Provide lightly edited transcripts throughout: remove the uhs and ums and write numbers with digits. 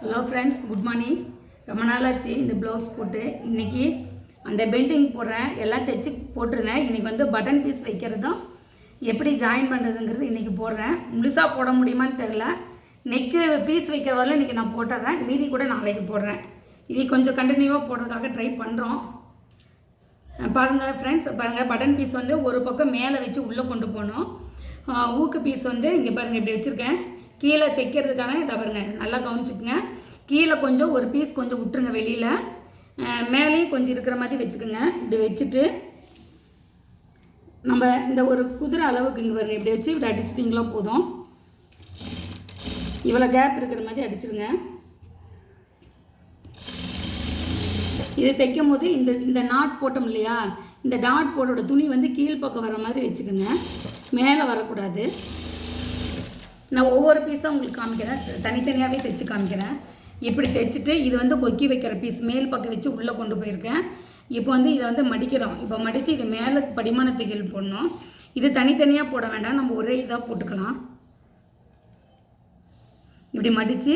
Hello friends, good morning. ரொம்ப நாளாச்சு இந்த ப்ளவுஸ் போட்டு. இன்றைக்கி அந்த பெல்டிங் போடுறேன், எல்லாம் தைச்சி போட்டுருந்தேன். இன்றைக்கி வந்து பட்டன் பீஸ் வைக்கிறதும் எப்படி ஜாயின் பண்ணுறதுங்கிறது இன்றைக்கி போடுறேன். முழுசாக போட முடியுமான்னு தெரில. நெக்கு பீஸ் வைக்கிற வரல இன்றைக்கி நான் போட்டுறேன், மீதி கூட நாளைக்கு போடுறேன். இது கொஞ்சம் கண்டினியூவாக போடுறதுக்காக ட்ரை பண்ணுறோம். பாருங்கள் ஃப்ரெண்ட்ஸ், பாருங்கள் பட்டன் பீஸ் வந்து ஒரு பக்கம் மேலே வச்சு உள்ளே கொண்டு போகணும். ஊக்கு பீஸ் வந்து இங்கே பாருங்கள் இப்படி வச்சுருக்கேன். கீழே தைக்கிறதுக்கான இதை பாருங்கள், நல்லா கவனிச்சுக்குங்க. கீழே கொஞ்சம் ஒரு பீஸ் கொஞ்சம் விட்டுருங்க வெளியில், மேலேயும் கொஞ்சம் இருக்கிற மாதிரி வச்சுக்கோங்க. இப்படி வச்சுட்டு நம்ம இந்த ஒரு குதிரை அளவுக்கு இங்கே பாருங்கள் இப்படி வச்சு இப்படி அடிச்சிட்டிங்களோ போதும். இவ்வளோ கேப் இருக்கிற மாதிரி அடிச்சிருங்க. இது தைக்கும் போது இந்த நாட் போட்டோம் இல்லையா, இந்த டாட் போட்டோட துணி வந்து கீழ்ப்பக்கம் வர மாதிரி வச்சுக்கோங்க, மேலே வரக்கூடாது. நான் ஒவ்வொரு பீஸாக உங்களுக்கு காமிக்கிறேன், தனித்தனியாகவே தைச்சி காமிக்கிறேன். இப்படி தைச்சிட்டு இது வந்து கொக்கி வைக்கிற பீஸ் மேல் பக்கம் வச்சு உள்ளே கொண்டு போயிருக்கேன். இப்போ வந்து இதை வந்து மடிக்கிறோம். இப்போ மடித்து இது மேலே படிமான தையல் போடணும். இது தனித்தனியாக போட வேண்டாம், நம்ம ஒரே இதாக போட்டுக்கலாம். இப்படி மடித்து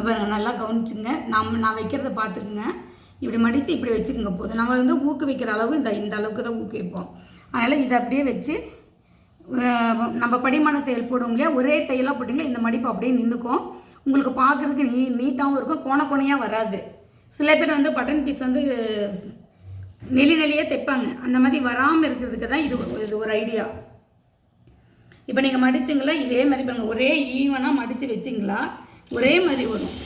பாருங்கள், நல்லா கவனிச்சுங்க. நான் வைக்கிறத பார்த்துக்குங்க. இப்படி மடித்து இப்படி வச்சுக்கோங்க போதும். நம்ம வந்து ஊக்கு வைக்கிற அளவு இந்த அளவுக்கு தான் ஊக்கு வைப்போம். அதனால் இதை அப்படியே வச்சு நம்ம படிமான தையல் போடுவோம் இல்லையா, ஒரே தையலாக போட்டிங்கன்னா இந்த மடிப்பு அப்படியே நின்றுக்கும். உங்களுக்கு பார்க்குறதுக்கு நீட்டாகவும் இருக்கும், கோணையாக வராது. சில பேர் வந்து பட்டன் பீஸ் வந்து நெளியே தைப்பாங்க, அந்த மாதிரி வராமல் இருக்கிறதுக்கு தான் இது ஒரு ஐடியா. இப்போ நீங்கள் மடிச்சிங்களா, இதே மாதிரி பாருங்கள், ஒரே ஈவனாக மடித்து வச்சிங்களா ஒரே மாதிரி வரும்.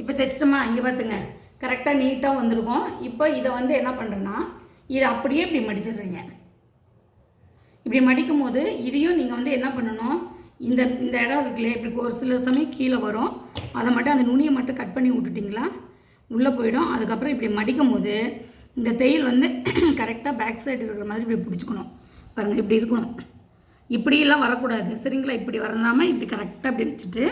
இப்போ தைச்சிட்டோமா, இங்கே பார்த்துங்க, கரெக்டாக நீட்டாக வந்திருக்கும். இப்போ இதை வந்து என்ன பண்ணுறேன்னா, இதை அப்படியே இப்படி மடிச்சிடுறீங்க. இப்படி மடிக்கும் போது இதையும் நீங்கள் வந்து என்ன பண்ணணும், இந்த இடம் இருக்குல்லையே, இப்படி ஒரு சில சமயம் கீழே வரும், அதை மட்டும் அந்த நுனியை மட்டும் கட் பண்ணி விட்டுட்டிங்களா உள்ளே போயிடும். அதுக்கப்புறம் இப்படி மடிக்கும் போது இந்த தையல் வந்து கரெக்டாக பேக் சைடு இருக்கிற மாதிரி இப்படி பிடிச்சிக்கணும். பாருங்கள், இப்படி இருக்கணும், இப்படியெல்லாம் வரக்கூடாது சரிங்களா. இப்படி வரலாமல் இப்படி கரெக்டாக இப்படி வச்சுட்டு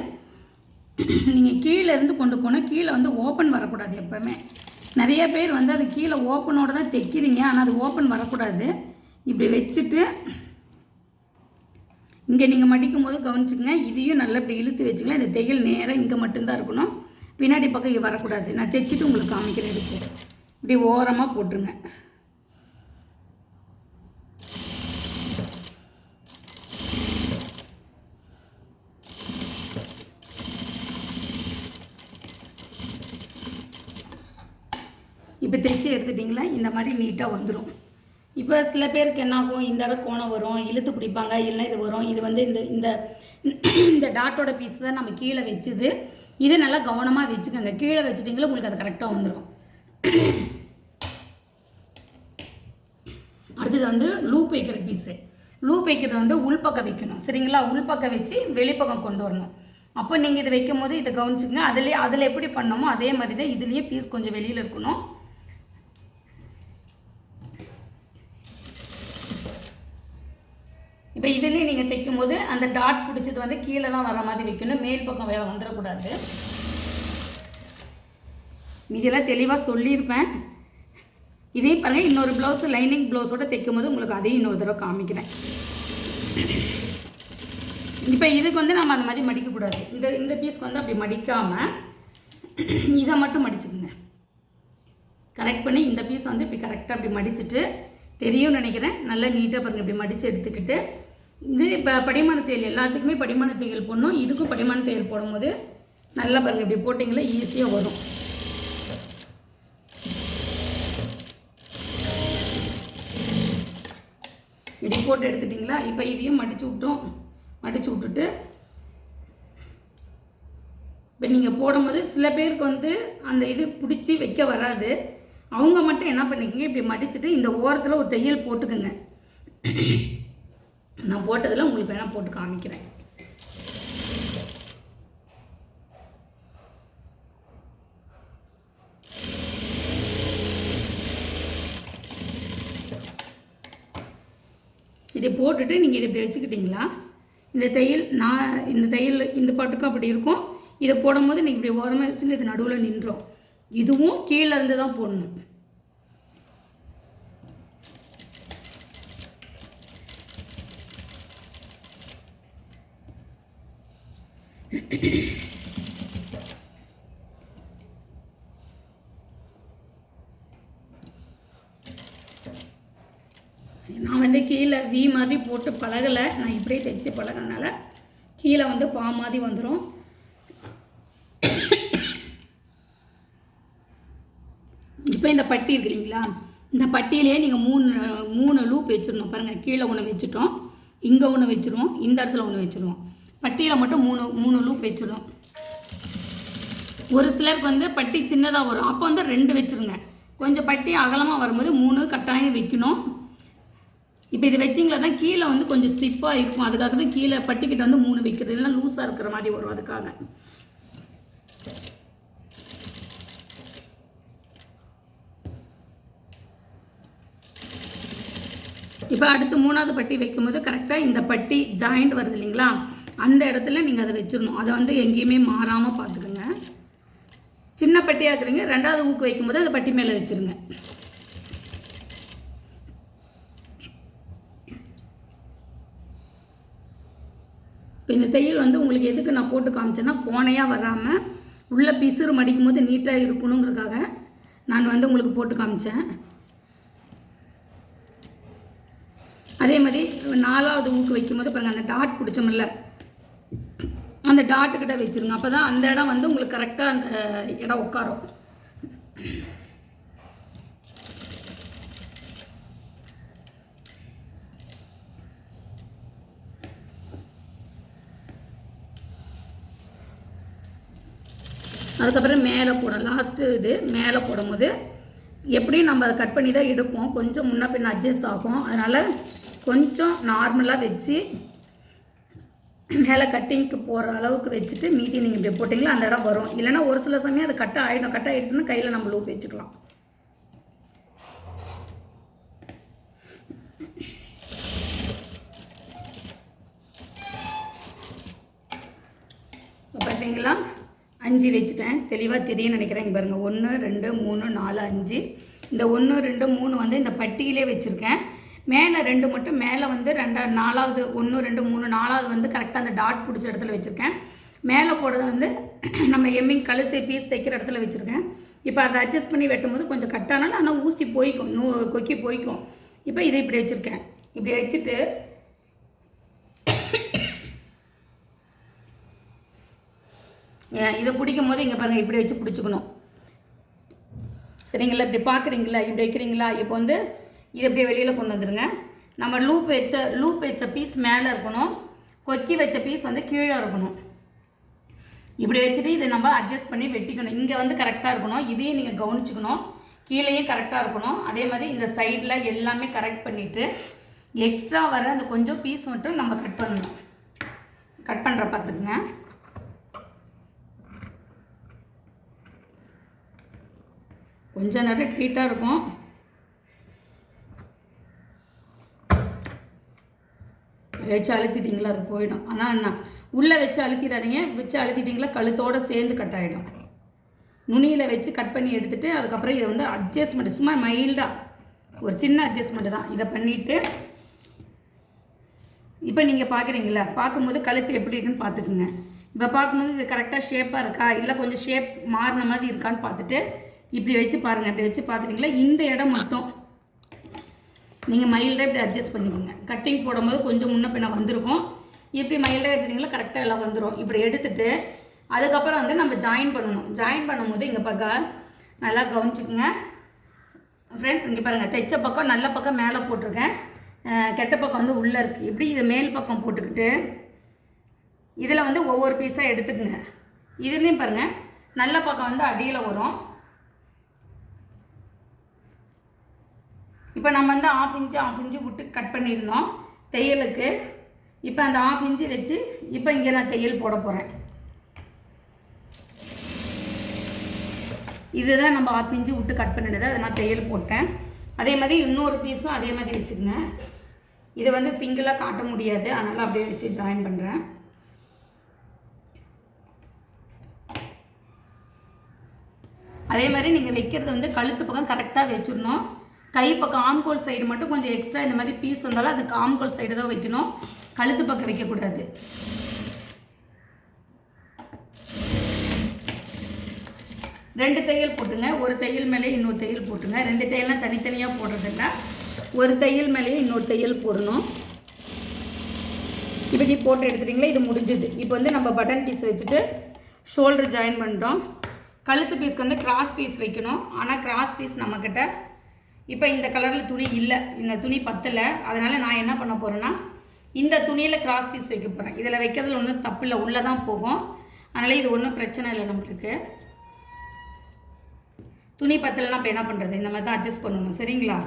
நீங்கள் கீழே இருந்து கொண்டு போனால் கீழே வந்து ஓப்பன் வரக்கூடாது. எப்போவுமே நிறைய பேர் வந்து அது கீழே ஓப்பனோடு தான் தைக்கிறீங்க, ஆனால் அது ஓப்பன் வரக்கூடாது. இப்படி வச்சுட்டு இங்கே நீங்கள் மடிக்கும் போது கவனிச்சுங்க, இதையும் நல்லா இப்படி இழுத்து வச்சுக்கலாம். இந்த தையல் நேராக இங்கே மட்டும்தான் இருக்கணும், பின்னாடி பக்கம் இங்கே வரக்கூடாது. நான் தைச்சிட்டு உங்களுக்கு காமிக்கிறேன். எடுத்து இப்படி ஓரமாக போட்டுருங்க. இப்போ தைச்சி எடுத்துட்டிங்களா, இந்த மாதிரி நீட்டாக வந்துடும். இப்போ சில பேருக்கு என்ன ஆகும், இந்த இடம் கோணம் வரும், இழுத்து பிடிப்பாங்க, இல்லை இது வரும். இது வந்து இந்த டாட்டோட பீஸ் தான் நம்ம கீழே வச்சுது. இதை நல்லா கவனமாக வச்சுக்கோங்க. கீழே வச்சுட்டிங்களா உங்களுக்கு அது கரெக்டாக வந்துடும். அடுத்தது வந்து லூப் வைக்கிற பீஸு. லூப் வைக்கிறது வந்து உள்பக்கம் வைக்கணும் சரிங்களா. உள்பக்கம் வச்சு வெளிப்பக்கம் கொண்டு வரணும். அப்போ நீங்கள் இதை வைக்கும் போது இதை கவனிச்சுங்க. அதில் எப்படி பண்ணோமோ அதே மாதிரி தான் இதுலேயே பீஸ் கொஞ்சம் வெளியில் இருக்கணும். இப்போ இதுலேயே நீங்கள் தைக்கும் போது அந்த டாட் பிடிச்சது வந்து கீழே தான் வர மாதிரி வைக்கணும், மேல் பக்கம் வந்துடக்கூடாது. இதெல்லாம் தெளிவாக சொல்லியிருப்பேன். இதையும் பாருங்கள், இன்னொரு ப்ளவுஸு லைனிங் ப்ளவுஸோடு தைக்கும் போது உங்களுக்கு அதையும் இன்னொரு தடவை காமிக்கிறேன். இப்போ இதுக்கு வந்து நம்ம அந்த மாதிரி மடிக்கக்கூடாது. இந்த பீஸ்க்கு வந்து அப்படி மடிக்காமல் இதை மட்டும் மடிச்சுக்குங்க. கரெக்ட் பண்ணி இந்த பீஸ் வந்து இப்படி கரெக்டாக அப்படி மடிச்சுட்டு தெரியும்னு நினைக்கிறேன். நல்லா நீட்டாக பாருங்கள், இப்படி மடித்து எடுத்துக்கிட்டு இது இப்போ படிமான தையல் எல்லாத்துக்குமே படிமான தையல் போடணும். இதுக்கும் படிமான தையல் போடும்போது நல்லா பாருங்கள், இப்படி போட்டிங்களா ஈஸியாக வரும். இப்படி போட்டு எடுத்துட்டிங்களா. இப்போ இதையும் மடித்து விட்டுட்டு இப்போ நீங்கள் போடும்போது சில பேருக்கு வந்து அந்த இது பிடிச்சி வைக்க வராது. அவங்க மட்டும் என்ன பண்ணிக்கங்க, இப்படி மடிச்சுட்டு இந்த ஓரத்தில் ஒரு தையல் போட்டுக்குங்க. நான் போட்டதில் உங்களுக்கு வேணால் போட்டு காமிக்கிறேன். இதை போட்டுட்டு நீங்கள் இதை இப்படி வச்சுக்கிட்டிங்களா, இந்த தையல் இந்த பாட்டுக்கும் அப்படி இருக்கும். இதை போடும்போது நீங்கள் இப்படி ஓரமாக வச்சுட்டு இது நடுவில் நின்றோம். இதுவும் கீழே இருந்து தான் போடணும். நான் வந்து கீழே வி மாதிரி போட்டு பழகலை, நான் இப்படியே தைச்சி பழகினால கீழே வந்து பா மாதிரி வந்துடும். இப்போ இந்த பட்டி இருக்கு இல்லைங்களா, இந்த பட்டியிலே நீங்கள் மூணு லூப் வச்சிடணும். பாருங்கள், கீழே ஒன்று வச்சுட்டோம், இங்கே ஒன்று வச்சுருவோம், இந்த இடத்துல ஒன்று வச்சுருவோம். பட்டியில் மட்டும் மூணு லூப் வச்சிடணும். ஒரு சிலருக்கு வந்து பட்டி சின்னதாக வரும், அப்போ வந்து 2 வச்சுருங்க. கொஞ்சம் பட்டி அகலமாக வரும்போது 3 கட்டாயம் வைக்கணும். இப்போ இது வச்சிங்களா தான் கீழே வந்து கொஞ்சம் ஸ்டிஃபாக இருக்கும், அதுக்காக தான் கீழே பட்டிக்கிட்ட வந்து 3 வைக்கிறது, இல்லைன்னா லூஸாக இருக்கிற மாதிரி வரும், அதுக்காக. இப்போ அடுத்து 3வது பட்டி வைக்கும்போது கரெக்டாக இந்த பட்டி ஜாயிண்ட் வருது இல்லைங்களா, அந்த இடத்துல நீங்கள் அதை வச்சிடணும். அதை வந்து எங்கேயுமே மாறாமல் பார்த்துக்குங்க. சின்ன பட்டியாக இருக்கிறீங்க, 2வது ஊக்கு வைக்கும்போது அந்த பட்டி மேலே வச்சுருங்க. இப்போ இந்த தையல் வந்து உங்களுக்கு எதுக்கு நான் போட்டு காமிச்சேன்னா, கோணையாக வராமல் உள்ள பிசுறு மடிக்கும் போது நீட்டாக இருக்கணுங்கிறதுக்காக நான் வந்து உங்களுக்கு போட்டு காமிச்சேன். அதே மாதிரி 4வது ஊக்கு வைக்கும்போது பாருங்கள், அந்த டாட் பிடிச்சோம்ல, அந்த டாட்டுக்கிட்ட வச்சுருங்க. அப்போ தான் அந்த இடம் வந்து உங்களுக்கு கரெக்டாக அந்த இடம் உட்காரும். அதுக்கப்புறம் மேலே போடும், லாஸ்ட்டு இது மேலே போடும்போது எப்படியும் நம்ம அதை கட் பண்ணி தான் எடுப்போம், கொஞ்சம் முன்ன பின்ன அட்ஜஸ்ட் ஆகும். அதனால் கொஞ்சம் நார்மலாக வச்சு மேலே கட்டிங்க்கு போகிற அளவுக்கு வச்சுட்டு மீதி நீங்கள் இப்படி போட்டிங்களா அந்த இடம் வரும். இல்லைனா ஒரு சில சமயம் அது கட் ஆகிடுச்சுன்னா கையில் நம்ம லூப் வச்சுக்கலாம். பார்த்தீங்களா, 5 வச்சுட்டேன், தெளிவாக தெரியும்னு நினைக்கிறேன். இங்கே பாருங்கள், 1 2 3 4 5. இந்த 1 2 3 வந்து இந்த பட்டியிலே வச்சுருக்கேன். மேலே 2 மட்டும் மேலே வந்து 4வது 1 2 3 4வது வந்து கரெக்டாக அந்த டாட் பிடிச்ச இடத்துல வச்சுருக்கேன். மேலே போடுறது வந்து நம்ம எம்மிங் கழுத்து பீஸ் தைக்கிற இடத்துல வச்சுருக்கேன். இப்போ அதை அட்ஜஸ்ட் பண்ணி வெட்டும்போது கொஞ்சம் கட்டானாலும் ஆனால் ஊசி போய்க்கும், கொக்கி போய்க்கும். இப்போ இதை இப்படி வச்சுருக்கேன். இப்படி வச்சுட்டு இதை பிடிக்கும் போது இங்கே பாருங்கள், இப்படி வச்சு பிடிச்சிக்கணும். சரிங்களா, இப்படி பார்க்குறீங்களா, இப்படி வைக்கிறீங்களா. இப்போ வந்து இது அப்படியே வெளியில் கொண்டு வந்துடுங்க. நம்ம லூப் வச்ச பீஸ் மேலே இருக்கணும், கொக்கி வச்ச பீஸ் வந்து கீழே இருக்கணும். இப்படி வச்சுட்டு இதை நம்ம அட்ஜஸ்ட் பண்ணி வெட்டிக்கணும். இங்கே வந்து கரெக்டாக இருக்கணும், இதையும் நீங்கள் கவனிச்சுக்கணும். கீழேயும் கரெக்டாக இருக்கணும். அதே மாதிரி இந்த சைடில் எல்லாமே கரெக்ட் பண்ணிவிட்டு எக்ஸ்ட்ரா வர அந்த கொஞ்சம் பீஸ் மட்டும் நம்ம கட் பண்ணணும். கட் பண்ணுற பார்த்துக்குங்க. கொஞ்சம் நேரம் டைட்டாக இருக்கும். வச்சு அழுத்திட்டிங்களா அது போயிடும். ஆனால் என்ன, உள்ளே வச்சு அழுத்திடாதீங்க, வச்சு அழுத்திட்டிங்களா கழுத்தோடு சேர்ந்து கட் ஆகிடும். நுனியில் வச்சு கட் பண்ணி எடுத்துகிட்டு அதுக்கப்புறம் இதை வந்து அட்ஜஸ்ட்மெண்ட் சும்மா மைல்டாக ஒரு சின்ன அட்ஜஸ்ட்மெண்ட்டு தான். இதை பண்ணிவிட்டு இப்போ நீங்கள் பார்க்குறீங்களா, பார்க்கும்போது கழுத்து எப்படி இருக்குன்னு பார்த்துக்குங்க. இப்போ பார்க்கும்போது இது கரெக்டாக ஷேப்பாக இருக்கா, இல்லை கொஞ்சம் ஷேப் மாறின மாதிரி இருக்கான்னு பார்த்துட்டு இப்படி வச்சு பாருங்கள். இப்படி வச்சு பார்த்துட்டிங்களா, இந்த இடம் மட்டும் நீங்கள் மைல்டாக இப்படி அட்ஜஸ்ட் பண்ணிக்கோங்க. கட்டிங் போடும்போது கொஞ்சம் முன்ன பின்ன வந்திருக்கும், இப்படி மைல்டாக எடுத்துட்டிங்களா கரெக்டாக எல்லாம் வந்துடும். இப்படி எடுத்துகிட்டு அதுக்கப்புறம் வந்து நம்ம ஜாயின் பண்ணணும். ஜாயின் பண்ணும்போது இங்கே பார்க்க நல்லா கவனிச்சுக்குங்க ஃப்ரெண்ட்ஸ். இங்கே பாருங்கள், தைச்ச பக்கம் நல்ல பக்கம் மேலே போட்டிருக்கேன், கெட்ட பக்கம் வந்து உள்ளே இருக்குது. இப்படி இதை மேல் பக்கம் போட்டுக்கிட்டு இதில் வந்து ஒவ்வொரு பீஸாக எடுத்துக்குங்க. இதுலேயும் பாருங்கள், நல்ல பக்கம் வந்து அடியில் வரும். இப்போ நம்ம வந்து 1/2 இன்ச்சு விட்டு கட் பண்ணியிருந்தோம் தையலுக்கு. இப்போ அந்த 1/2 இன்ச்சு வச்சு இப்போ இங்கே நான் தையல் போட போகிறேன். இதுதான் நம்ம 1/2 இன்ச்சு விட்டு கட் பண்ணிடுது, அதை நான் தையல் போட்டேன். அதே மாதிரி இன்னொரு பீஸும் அதே மாதிரி வச்சுக்கோங்க. இதை வந்து சிங்கிளாக காட்ட முடியாது, அதனால் அப்படியே வச்சு ஜாயின் பண்ணுறேன். அதே மாதிரி நீங்கள் வைக்கிறது வந்து கழுத்து பக்கம் கரெக்டாக வச்சிடணும். கை பக்கம் ஆம்கோல் சைடு மட்டும் கொஞ்சம் எக்ஸ்ட்ரா இந்த மாதிரி பீஸ் வந்தாலும் அதுக்கு ஆம்கோல் சைடு தான் வைக்கணும், கழுத்து பக்கம் வைக்கக்கூடாது. 2 தையல் போட்டுங்க. ஒரு தையல் மேலே இன்னொரு தையல் போட்டுங்க. 2 தையல்லாம் தனித்தனியாக போடுறதில்ல, ஒரு தையல் மேலேயே இன்னொரு தையல் போடணும். இப்படி போட்டு எடுத்துட்டிங்களா, இது முடிஞ்சது. இப்போ வந்து நம்ம பட்டன் பீஸ் வச்சுட்டு ஷோல்டர் ஜாயின் பண்ணுறோம். கழுத்து பீஸ்க்கு வந்து கிராஸ் பீஸ் வைக்கணும். ஆனால் கிராஸ் பீஸ் நம்மக்கிட்ட இப்போ இந்த கலரில் துணி இல்லை, இந்த துணி பத்தலை. அதனால் நான் என்ன பண்ண போகிறேன்னா இந்த துணியில் கிராஸ் பீஸ் வைக்க போகிறேன். இதில் வைக்கிறதுல ஒன்றும் தப்பு இல்லை, உள்ளே தான் போகும். அதனால் இது ஒன்றும் பிரச்சனை இல்லை நம்மளுக்கு. துணி பத்தலைன்னா இப்போ என்ன பண்ணுறது, இந்த மாதிரி தான் அட்ஜஸ்ட் பண்ணணும். சரிங்களா?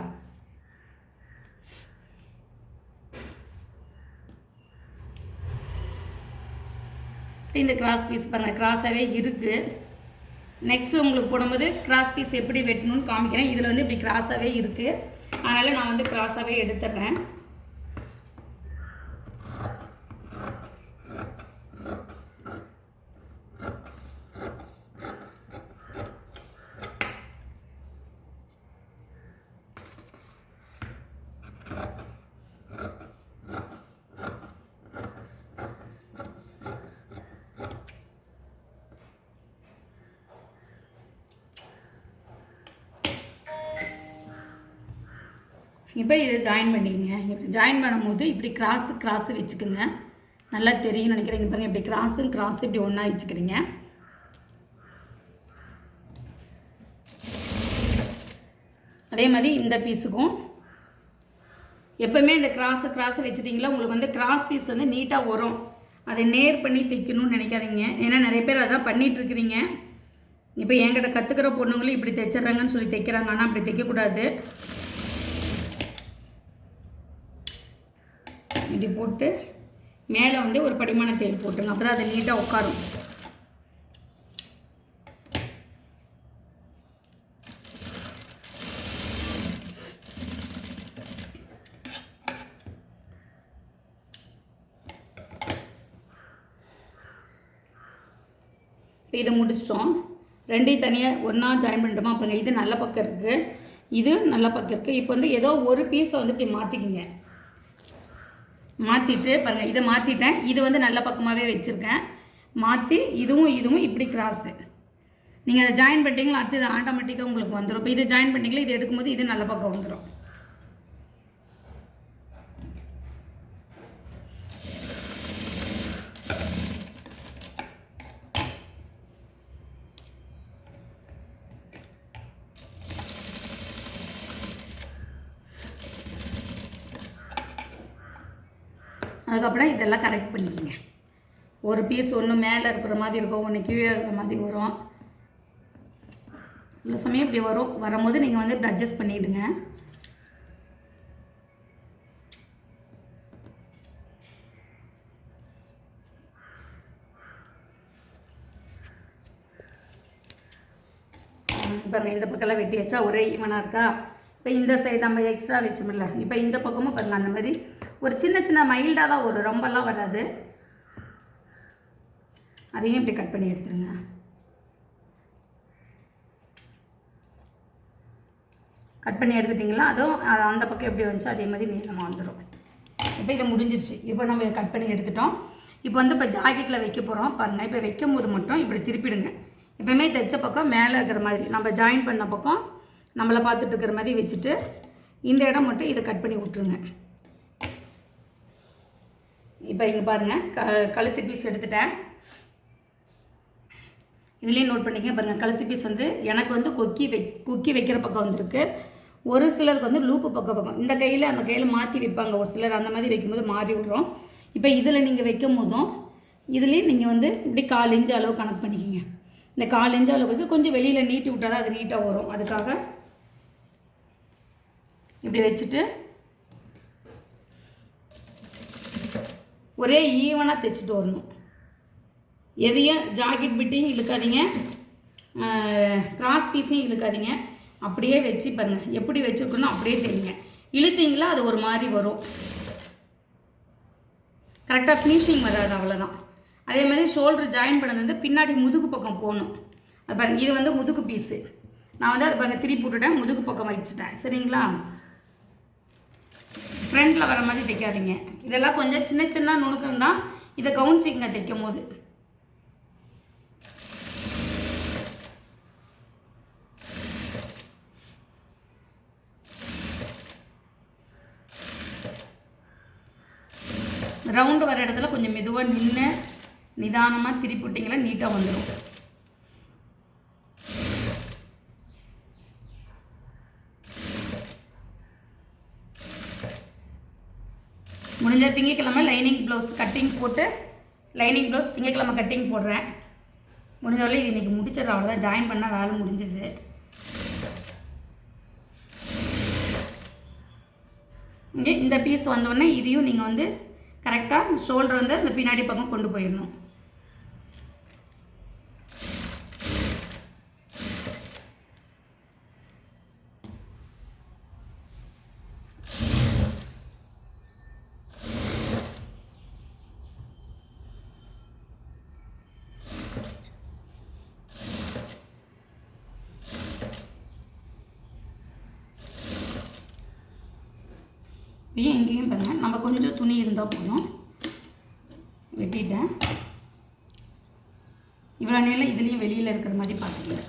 இந்த கிராஸ் பீஸ் பாருங்கள், கிராஸாகவே இருக்குது. நெக்ஸ்ட்டு உங்களுக்கு போடும்போது கிராஸ் பீஸ் எப்படி வெட்டணும்னு காமிக்கிறேன். இதில் வந்து இப்படி கிராஸாகவே இருக்குது, அதனால் நான் வந்து கிராஸாகவே எடுத்துடுறேன். இப்போ இதை ஜாயின் பண்ணிக்கங்க. இப்படி ஜாயின் பண்ணும்போது இப்படி கிராஸு வச்சுக்கோங்க. நல்லா தெரியும்னு நினைக்கிறீங்க பாருங்கள். இப்படி கிராஸு இப்படி ஒன்றா வச்சுக்கிறீங்க. அதே மாதிரி இந்த பீஸுக்கும் எப்போவுமே இந்த கிராஸு வச்சுட்டிங்களா உங்களுக்கு வந்து கிராஸ் பீஸ் வந்து நீட்டாக வரும். அதை நேர் பண்ணி தைக்கணும்னு நினைக்காதீங்க. ஏன்னா நிறைய பேர் அதான் பண்ணிகிட்ருக்கிறீங்க. இப்போ என்கிட்ட கற்றுக்கிற பொண்ணுங்களும் இப்படி தைச்சிட்றாங்கன்னு சொல்லி தைக்கிறாங்க. ஆனால் அப்படி தைக்கக்கூடாது. இப்படி போட்டு மேலே வந்து ஒரு படிமான தையல் போட்டுங்க. அப்போ தான் அது நீட்டாக உட்காரும். இப்போ இதை முடிச்சிட்டோம். ரெண்டையும் தனியாக ஒன்றா ஜாயின் பண்ணிட்டோமா? அப்போங்க இது நல்ல பக்கம் இருக்குது, இது நல்ல பக்கம் இருக்குது. இப்போ வந்து ஏதோ ஒரு பீஸை வந்து இப்படி மாற்றிக்கிங்க. மாற்றிட்டு பாருங்கள், இதை மாற்றிட்டேன். இது வந்து நல்ல பக்கமாகவே வச்சுருக்கேன். மாற்றி இதுவும் இப்படி கிராஸு நீங்கள் அதை ஜாயின் பண்ணிட்டீங்களா, அடுத்து இது ஆட்டோமேட்டிக்காக உங்களுக்கு வந்துடும். இப்போ இதை ஜாயின் பண்ணிட்டீங்களா, இது எடுக்கும்போது இது நல்ல பக்கம் வந்துடும். அதுக்கப்புறம் இதெல்லாம் கரெக்ட் பண்ணிக்கோங்க. ஒரு பீஸ் ஒன்று மேலே இருக்கிற மாதிரி இருக்கும், ஒன்று கீழே இருக்கிற மாதிரி வரும். சில சமயம் இப்படி வரும்போது நீங்கள் வந்து இப்படி அட்ஜஸ்ட் பண்ணிவிடுங்க. பாருங்கள், இந்த பக்கம்லாம் வெட்டி வச்சா ஒரே ஈவனாக இருக்கா? இப்போ இந்த சைடு நம்ம எக்ஸ்ட்ரா வச்சோம்ல, இப்போ இந்த பக்கமும் பாருங்கள் அந்த மாதிரி ஒரு சின்ன மைல்டாக தான் வரும், ரொம்பலாம் வராது. அதையும் இப்படி கட் பண்ணி எடுத்துருங்க. கட் பண்ணி எடுத்துட்டிங்களா, அதுவும் அந்த பக்கம் எப்படி வந்துச்சோ அதே மாதிரி நீளமாக வந்துடும். இப்போ இதை முடிஞ்சிருச்சு. இப்போ நம்ம இதை கட் பண்ணி எடுத்துட்டோம். இப்போ வந்து இப்போ ஜாக்கெட்டில் வைக்க போகிறோம் பாருங்கள். இப்போ வைக்கும் போது மட்டும் இப்படி திருப்பிடுங்க. எப்போயுமே தைச்ச பக்கம் மேலே இருக்கிற மாதிரி, நம்ம ஜாயின் பண்ண பக்கம் நம்மளை பார்த்துட்டு இருக்கிற மாதிரி வச்சுட்டு இந்த இடம் மட்டும் இதை கட் பண்ணி விட்ருங்க. இப்போ இங்கே பாருங்கள், கழுத்து பீஸ் எடுத்துட்டேன். இதுலேயும் நோட் பண்ணிக்க பாருங்கள். கழுத்து பீஸ் வந்து எனக்கு வந்து கொக்கி வைக்கிற பக்கம் வந்துருக்கு. ஒரு சிலருக்கு வந்து லூப்பு பக்கம் இந்த கையில் அந்த கையில் மாற்றி வைப்பாங்க ஒரு சிலர். அந்த மாதிரி வைக்கும்போது மாறி விடுறோம். இப்போ இதில் நீங்கள் வைக்கும் போதும் இதுலேயும் நீங்கள் வந்து இப்படி 1/4 இன்ச்சு அளவு கணக்கு பண்ணிக்கிங்க. இந்த 1/4 இன்ச்சு அளவு வச்சு கொஞ்சம் வெளியில் நீட்டி விட்டால் தான் அது நீட்டாக வரும். அதுக்காக இப்படி வச்சுட்டு ஒரே ஈவனாக தைச்சிட்டு வரணும். எதையும் ஜாக்கெட் பிட்டையும் இழுக்காதீங்க, கிராஸ் பீஸையும் இழுக்காதீங்க. அப்படியே வச்சு பாருங்கள், எப்படி வச்சுருக்கணும் அப்படியே தெரியுங்க. இழுத்தீங்களா அது ஒரு மாதிரி வரும், கரெக்டாக ஃபினிஷிங் வராது, அவ்வளோதான். அதே மாதிரி ஷோல்டர் ஜாயின் பண்ணது வந்து பின்னாடி முதுகு பக்கம் போகணும். அது பாருங்கள், இது வந்து முதுகு பீஸு. நான் வந்து அதை பாருங்கள் திருப்பி போட்டுட்டேன், முதுகு பக்கம் வச்சுட்டேன். சரிங்களா? ஃப்ரண்ட்டில் வர மாதிரி தைக்காதீங்க. இதெல்லாம் கொஞ்சம் சின்ன நுணுக்கம் தான், இதை கவுன்சிங்க தைக்கும் போது. ரவுண்டு வர இடத்துல கொஞ்சம் மெதுவாக நின்று நிதானமாக திருப்பி விட்டிங்களா நீட்டாக வந்துடும். முடிஞ்ச திங்கக்கிழமை லைனிங் ப்ளவுஸ் கட்டிங் போட்டு லைனிங் ப்ளவுஸ் திங்கக்கிழமை கட்டிங் போடுறேன். முடிஞ்சவரை இது இன்றைக்கி முடிச்சிடறேன். அவ்வளோதான், ஜாயின் பண்ணால் வேலை முடிஞ்சுது. இங்கே இந்த பீஸ் வந்தோடனே இதையும் நீங்கள் வந்து கரெக்டாக ஷோல்டர் வந்து இந்த பின்னாடி பக்கம் கொண்டு போயிடணும். இதையும் எங்கேயும் பாருங்கள், நம்ம கொஞ்சம் துணி இருந்தால் போதும். வெட்டிட்டேன். இவ்வளோ நேரம் இதுலேயும் வெளியில் இருக்கிற மாதிரி பார்த்துக்கிறேன்.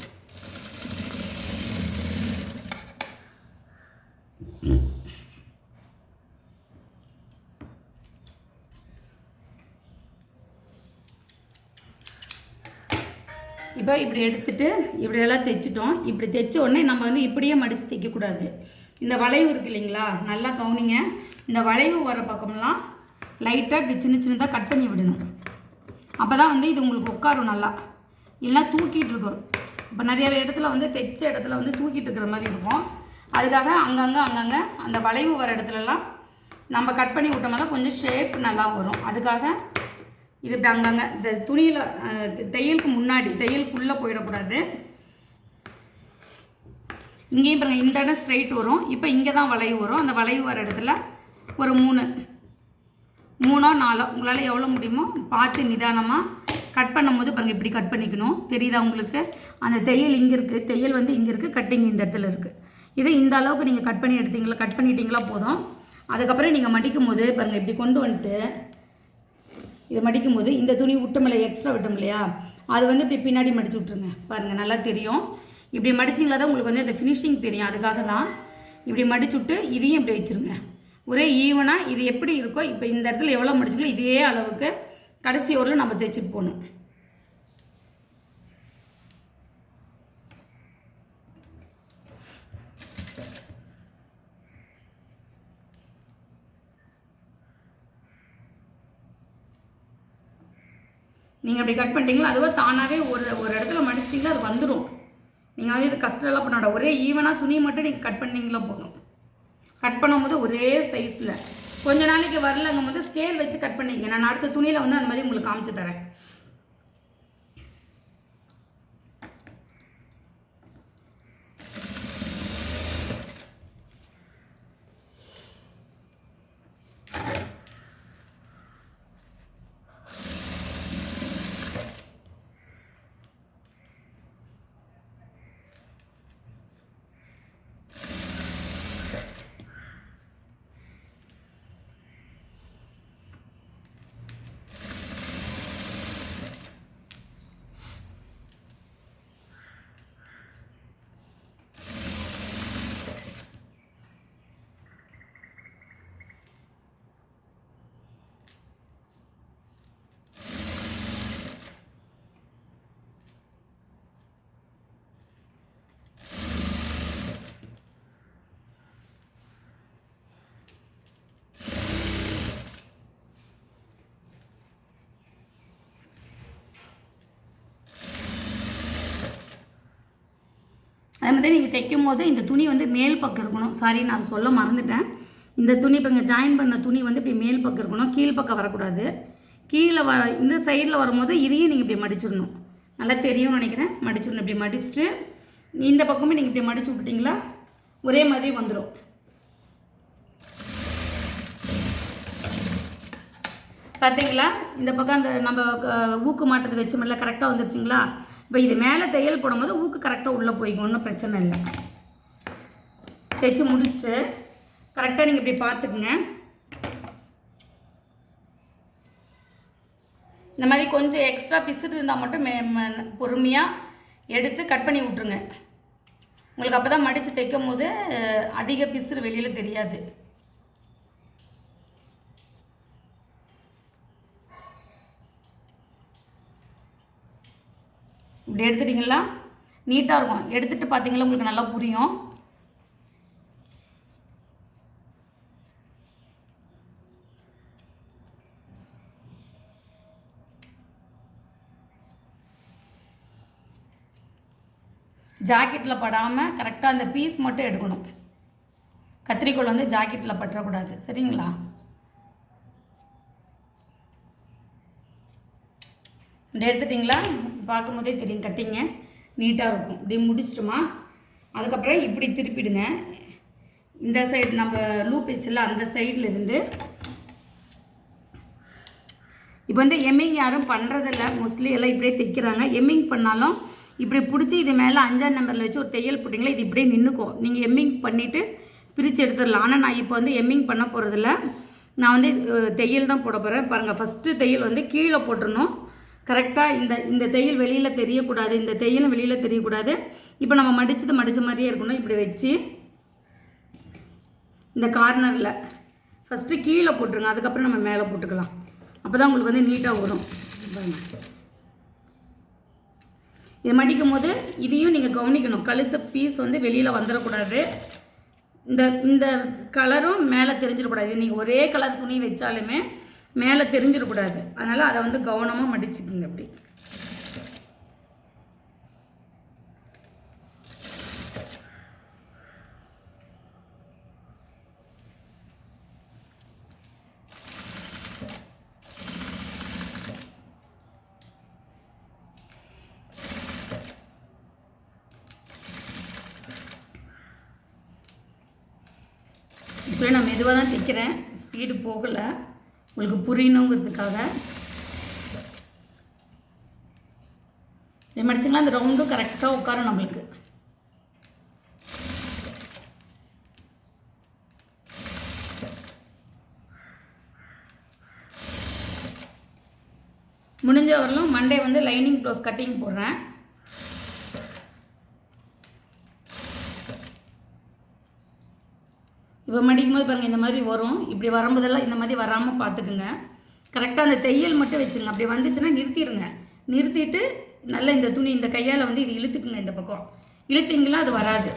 இப்போ இப்படி எடுத்துகிட்டு இப்படியெல்லாம் தைச்சிட்டோம். இப்படி தைச்ச உடனே நம்ம வந்து இப்படியே மடித்து தைக்கக்கூடாது. இந்த வளைவு இருக்குது இல்லைங்களா, நல்லா கவனிங்க. இந்த வளைவு வர பக்கம்லாம் லைட்டாக இப்படி சின்ன சின்னதாக கட் பண்ணி விடணும். அப்போ தான் வந்து இது உங்களுக்கு உட்காரும் நல்லா. இல்லைனா தூக்கிட்டு இருக்கும். இப்போ நிறைய இடத்துல வந்து தைச்ச இடத்துல வந்து தூக்கிட்டு இருக்கிற மாதிரி இருக்கும். அதுக்காக அங்கங்கே அந்த வளைவு வர இடத்துலலாம் நம்ம கட் பண்ணி விட்டோம்னா தான் கொஞ்சம் ஷேப் நல்லா வரும். அதுக்காக இது இப்படி அங்கங்கே இந்த துணியில் தையலுக்கு முன்னாடி தையலுக்குள்ளே போயிடக்கூடாது. இங்கேயும் பாருங்கள், இந்த இடம் ஸ்ட்ரைட் வரும். இப்போ இங்கே தான் வளைவு வரும். அந்த வளைவு வர இடத்துல ஒரு 3 4 உங்களால் எவ்வளோ முடியுமோ பார்த்து நிதானமாக கட் பண்ணும்போது பாருங்கள், இப்படி கட் பண்ணிக்கணும். தெரியுதா உங்களுக்கு? அந்த தையல் இங்கே இருக்குது, தையல் வந்து இங்கே இருக்குது, கட்டிங் இந்த இடத்துல இருக்குது. இதை இந்த அளவுக்கு நீங்கள் கட் பண்ணிட்டீங்களா போதும். அதுக்கப்புறம் நீங்கள் மடிக்கும் போது பாருங்கள், இப்படி கொண்டு வந்துட்டு இதை மடிக்கும் போது இந்த துணி விட்டோம்ல, எக்ஸ்ட்ரா விட்டோம் இல்லையா, அது வந்து இப்படி பின்னாடி மடித்து விட்ருங்க. பாருங்கள், நல்லா தெரியும். இப்படி மடிச்சிங்களா தான் உங்களுக்கு வந்து அந்த ஃபினிஷிங் தெரியும். அதுக்காக தான் இப்படி மடிச்சு விட்டு இதையும் இப்படி வச்சுருங்க. ஒரே ஈவனாக இது எப்படி இருக்கோ, இப்போ இந்த இடத்துல எவ்வளோ மடிச்சுக்கோ இதே அளவுக்கு கடைசி ஓரில் நம்ம தைச்சிட்டு போகணும். நீங்கள் அப்படி கட் பண்ணிட்டீங்களா, அதுவோ தானாகவே ஒரு இடத்துல மடிச்சிட்டிங்களா அது வந்துடும். நீங்கள் வந்து இது கஷ்டம்லாம் பண்ண வேண்டாம். ஒரே ஈவனாக துணி மட்டும் நீங்கள் கட் பண்ணிங்களா போதும். கட் பண்ணும்போது ஒரே சைஸில் கொஞ்ச நாளைக்கு வரலங்கும் போது ஸ்கேல் வச்சு கட் பண்ணிங்க. நான் அடுத்த துணியில் வந்து அந்த மாதிரி உங்களுக்கு காமிச்சு தரேன். அதே மாதிரி நீங்கள் தைக்கும் போது இந்த துணி வந்து மேல் பக்கம் இருக்கணும். சாரி, நான் சொல்ல மறந்துட்டேன். இந்த துணி இப்போ இங்கே ஜாயின் பண்ண துணி வந்து இப்படி மேல் பக்கம் இருக்கணும், கீழ் பக்கம் வரக்கூடாது. கீழே இந்த சைடில் வரும்போது இதையும் நீங்கள் இப்படி மடிச்சிடணும். நல்லா தெரியும்னு நினைக்கிறேன். மடிச்சிடணும். இப்படி மடிச்சுட்டு இந்த பக்கமே நீங்கள் இப்படி மடிச்சு விட்டுட்டிங்களா ஒரே மாதிரி வந்துடும். பார்த்தீங்களா? இந்த பக்கம் அந்த நம்ம ஊக்கு மாட்டது வச்சோம்ல, கரெக்டாக வந்துடுச்சிங்களா? இப்போ இது மேலே தையல் போடும்போது ஊக்கு கரெக்டாக உள்ளே போய்க்கும், ஒன்றும் பிரச்சனை இல்லை. தைச்சி முடிச்சுட்டு கரெக்டாக நீங்கள் இப்படி பார்த்துக்குங்க. இந்த மாதிரி கொஞ்சம் எக்ஸ்ட்ரா பிசுறு இருந்தால் மட்டும் பொறுமையாக எடுத்து கட் பண்ணி விட்ருங்க. உங்களுக்கு அப்போ தான் மடித்து தைக்கும் போது அதிக பிசுறு வெளியில் தெரியாது. இப்படி எடுத்துட்டிங்களா நீட்டாக இருக்கும். எடுத்துகிட்டு பார்த்தீங்களா உங்களுக்கு நல்லா புரியும். ஜாக்கெட்டில் படாமல் கரெக்டாக அந்த பீஸ் மட்டும் எடுக்கணும். கத்திரிக்கோல் வந்து ஜாக்கெட்டில் பற்றக்கூடாது. சரிங்களா? இப்படி எடுத்துட்டிங்களா பார்க்கும்போதே தெரியும் கட்டிங்க நீட்டாக இருக்கும். இப்படி முடிச்சிட்டுமா அதுக்கப்புறம் இப்படி திருப்பிடுங்க. இந்த சைடு நம்ம லூப் வச்சில் அந்த சைடில் இருந்து இப்போ வந்து எம்மிங் யாரும் பண்ணுறதில்ல, மோஸ்ட்லி எல்லாம் இப்படியே தைக்கிறாங்க. எம்மிங் பண்ணாலும் இப்படி பிடிச்சி இது மேலே 5ஆம் நம்பரில் வச்சு ஒரு தையல் போட்டிங்களா இது இப்படியே நின்றுக்கும். நீங்கள் எம்மிங் பண்ணிவிட்டு பிரித்து எடுத்துடலாம். ஆனால் நான் இப்போ வந்து எம்மிங் பண்ண போகிறதில்ல, நான் வந்து தையல் தான் போட போகிறேன். பாருங்கள், ஃபஸ்ட்டு தையல் வந்து கீழே போட்டுடணும். கரெக்டாக இந்த தையல் வெளியில் தெரியக்கூடாது, இந்த தையலும் வெளியில் தெரியக்கூடாது. இப்போ நம்ம மடித்தது மடித்த மாதிரியே இருக்கணும். இப்படி வச்சு இந்த கார்னரில் ஃபஸ்ட்டு கீழே போட்டுருங்க, அதுக்கப்புறம் நம்ம மேலே போட்டுக்கலாம். அப்போ தான் உங்களுக்கு வந்து நீட்டாக வரும். இதை மடிக்கும் போது இதையும் நீங்கள் கவனிக்கணும். கழுத்து பீஸ் வந்து வெளியில் வந்துடக்கூடாது. இந்த கலரும் மேலே தெரிஞ்சிடக்கூடாது. நீங்கள் ஒரே கலர் துணி வச்சாலுமே மேலே தெரிஞ்சிடக்கூடாது. அதனால் அதை வந்து கவனமாக மடிச்சுக்குங்க. அப்படி சொல்லி நான் மெதுவாக தான் தைக்கிறேன், ஸ்பீடு போகலை, உங்களுக்கு புரியணுங்கிறதுக்காக. இது மடிச்சிங்களா அந்த ரவுண்டும் கரெக்டாக உட்காரும் நம்மளுக்கு. முடிஞ்ச வரலும் மண்டே வந்து லைனிங் ப்ளவுஸ் கட்டிங் போடுறேன். இப்போ மடிக்கும் போது பாருங்கள் இந்த மாதிரி வரும். இப்படி வரும்போதெல்லாம் இந்த மாதிரி வராமல் பார்த்துக்குங்க. கரெக்டாக அந்த தையல் மட்டும் வச்சுங்க. அப்படி வந்துச்சுன்னா நிறுத்திடுங்க. நிறுத்திட்டு நல்லா இந்த துணி இந்த கையால் வந்து இது இழுத்துக்குங்க. இந்த பக்கம் இழுத்திங்களா அது வராது.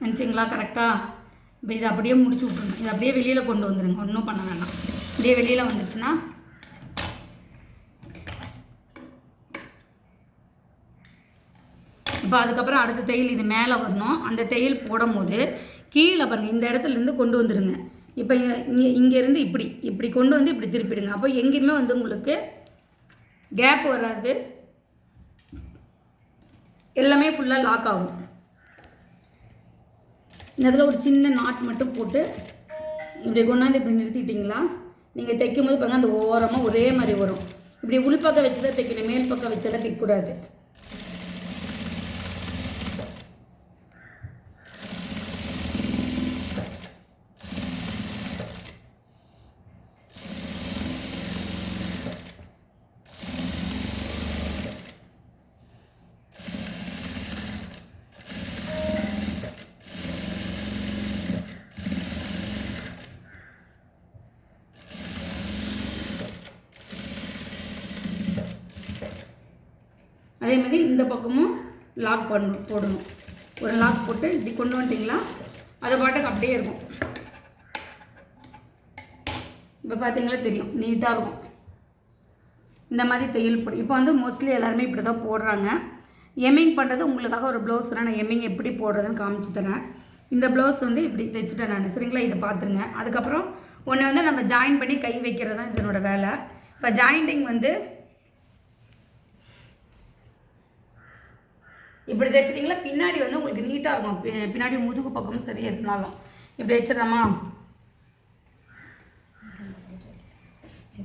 நினச்சிங்களா கரெக்டாக? இப்போ இதை அப்படியே முடிச்சு விட்ருங்க. இதை அப்படியே வெளியில் கொண்டு வந்துடுங்க. ஒன்றும் பண்ண வேண்டாம். அப்படியே வெளியில் வந்துச்சுன்னா இப்போ அதுக்கப்புறம் அடுத்த தையல் இது மேலே வரணும். அந்த தையல் போடும் போது கீழே பாருங்கள் இந்த இடத்துலேருந்து கொண்டு வந்துடுங்க. இப்போ இங்கேருந்து இப்படி கொண்டு வந்து இப்படி திருப்பிடுங்க. அப்போ எங்கேயுமே வந்து உங்களுக்கு கேப் வராது, எல்லாமே ஃபுல்லாக லாக் ஆகும். இந்த இடத்துல ஒரு சின்ன நாட் மட்டும் போட்டு இப்படி கொண்டாந்து இப்படி நிறுத்திட்டிங்களா நீங்கள் தைக்கும் போது பாருங்கள் அந்த ஓரமாக ஒரே மாதிரி வரும். இப்படி உள்பக்கம் வச்சு தான் தைக்கணும், மேல் பக்கம் வச்செல்லாம் தைக்கக்கூடாது. அதே மாதிரி இந்த பக்கமும் லாக் போடணும். ஒரு லாக் போட்டு இப்படி கொண்டு வந்துட்டிங்களா அதை பாட்டுக்கு அப்படியே இருக்கும். இப்போ பார்த்தீங்களா தெரியும், நீட்டாக இருக்கும். இந்த மாதிரி தையல் போடு. இப்போ வந்து மோஸ்ட்லி எல்லாருமே இப்படி தான் போடுறாங்க. எம்மிங் பண்ணுறது உங்களுக்காக ஒரு ப்ளவுஸ்னால் நான் எம்மிங் எப்படி போடுறதுன்னு காமிச்சு தரேன். இந்த ப்ளவுஸ் வந்து இப்படி தைச்சிட்டேன் நான். சரிங்களா? இதை பார்த்துருங்க. அதுக்கப்புறம் ஒன்று வந்து நம்ம ஜாயின் பண்ணி கை வைக்கிறது தான் இதனோட வேலை. இப்போ ஜாயிண்டிங் வந்து இப்படி தைச்சிட்டிங்களா பின்னாடி வந்து உங்களுக்கு நீட்டாக இருக்கும். பின்னாடி முதுகு பக்கமும் சரி எதுனாலும் இப்படி வச்சிடலாமா?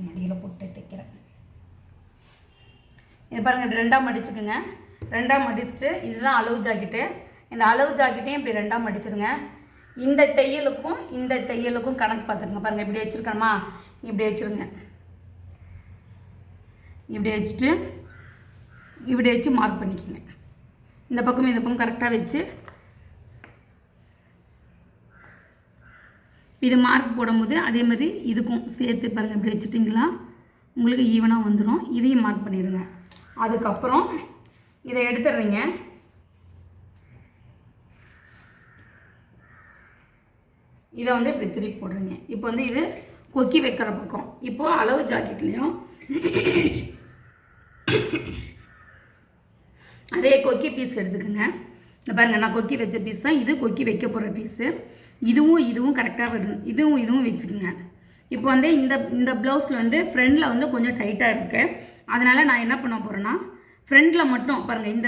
மடியில் போட்டு தைக்கிறேன். இது பாருங்கள், ரெண்டாக மடிச்சுக்குங்க. ரெண்டாக மடிச்சுட்டு இதுதான் அளவு ஜாக்கெட்டு. இந்த அளவு ஜாக்கெட்டையும் இப்படி ரெண்டாக மடிச்சிருங்க. இந்த தையலுக்கும் இந்த தையலுக்கும் கணக்கு பார்த்துருங்க. பாருங்கள், இப்படி வச்சுருக்கணுமா, இப்படி வச்சுருங்க. இப்படி வச்சுட்டு இப்படி வச்சு மார்க் பண்ணிக்கோங்க. இந்த பக்கம் இந்த பக்கம் கரெக்டாக வச்சு இது மார்க் போடும்போது அதே மாதிரி இதுக்கும் சேர்த்து பாருங்கள், இப்படி வச்சுட்டிங்களா உங்களுக்கு ஈவனாக வந்துடும். இதையும் மார்க் பண்ணிடுங்க. அதுக்கப்புறம் இதை எடுத்துடுறீங்க. இதை வந்து இப்படி திருப்பி போடுறீங்க. இப்போ வந்து இது கொக்கி வைக்கிற பக்கம். இப்போது அளவு ஜாக்கெட்லேயும் அதே கொக்கி பீஸ் எடுத்துக்கோங்க. இந்த பாருங்கள், நான் கொக்கி வச்ச பீஸ் தான் இது, கொக்கி வைக்க போகிற பீஸு. இதுவும் கரெக்டாக வரணும். இதுவும் வச்சுக்கோங்க. இப்போ வந்து இந்த ப்ளவுஸில் வந்து ஃப்ரண்டில் வந்து கொஞ்சம் டைட்டாக இருக்குது. அதனால் நான் என்ன பண்ண போகிறேன்னா, ஃப்ரண்டில் மட்டும் பாருங்கள், இந்த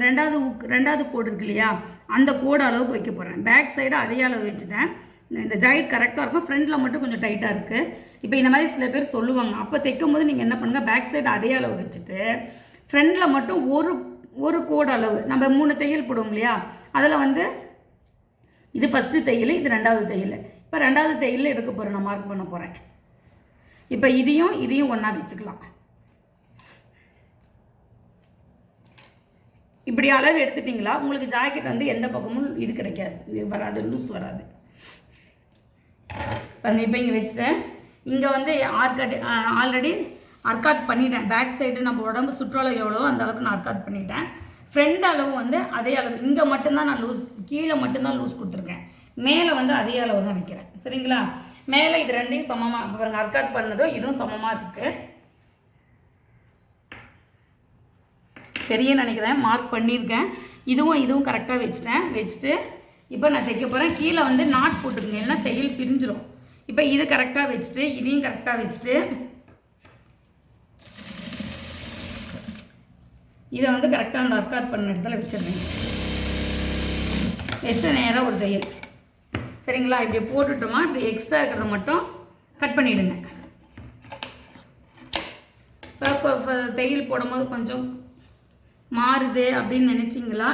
ரெண்டாவது கோடு இருக்கு இல்லையா, அந்த கோடு அளவுக்கு வைக்க போகிறேன். பேக் சைடு அதே அளவு வச்சுட்டேன். இந்த ஜாயிட் கரெக்டாக இருக்கும். ஃப்ரண்டில் மட்டும் கொஞ்சம் டைட்டாக இருக்குது. இப்போ இந்த மாதிரி சில பேர் சொல்லுவாங்க. அப்போ தைக்கும் போது நீங்கள் என்ன பண்ணுங்கள், பேக் சைடு அதே அளவு வச்சுட்டு ஃப்ரண்டில் மட்டும் ஒரு கோடு அளவு, நம்ம 3 தையல் போடுவோம் இல்லையா, அதில் வந்து இது ஃபஸ்ட்டு தையல், இது ரெண்டாவது தையல். இப்போ ரெண்டாவது தையல் எடுக்க போகிறேன், நான் மார்க் பண்ண போகிறேன். இப்போ இதையும் ஒன்றா வச்சுக்கலாம். இப்படி அளவு எடுத்துட்டிங்களா, உங்களுக்கு ஜாக்கெட் வந்து எந்த பக்கமும் இது கிடைக்காது, இது வராது, லூஸ் வராது. பாருங்கள், இப்போ இங்கே வச்சுட்டேன். இங்கே வந்து ஆல்ரெடி அர்க்காட் பண்ணிட்டேன். பேக் சைடு நம்ம உடம்பு சுற்றளவு எவ்வளோ அந்த அளவுக்கு நான் அர்க்காட் பண்ணிட்டேன். ஃப்ரண்ட் அளவு வந்து அதே அளவு. இங்கே மட்டும்தான் நான் லூஸ், கீழே மட்டும்தான் லூஸ் கொடுத்துருக்கேன். மேலே வந்து அதே அளவு தான் வைக்கிறேன். சரிங்களா? மேலே இது ரெண்டையும் சமமாக பாருங்கள், அர்க்காட் பண்ணதோ இதுவும் சமமாக இருக்குது. சரின்னு நினைக்கிறேன், மார்க் பண்ணியிருக்கேன். இதுவும் கரெக்டாக வச்சுட்டு இப்போ நான் தைக்க போகிறேன். கீழே வந்து நாட் போட்டுக்கோங்க, இல்லைன்னா தையல் பிரிஞ்சிடும். இப்போ இது கரெக்டாக வச்சுட்டு இதையும் கரெக்டாக வச்சுட்டு இதை வந்து கரெக்டாக அந்த அர்க்காட் பண்ண இடத்துல வச்சிடுறேன். வச்சுட்டு நேராக ஒரு தையல். சரிங்களா? இப்படி போட்டுட்டோமா, இப்படி எக்ஸ்ட்ரா இருக்கிறத மட்டும் கட் பண்ணிவிடுங்க. இப்போ தையல் போடும்போது கொஞ்சம் மாறுது அப்படின்னு நினச்சிங்களா,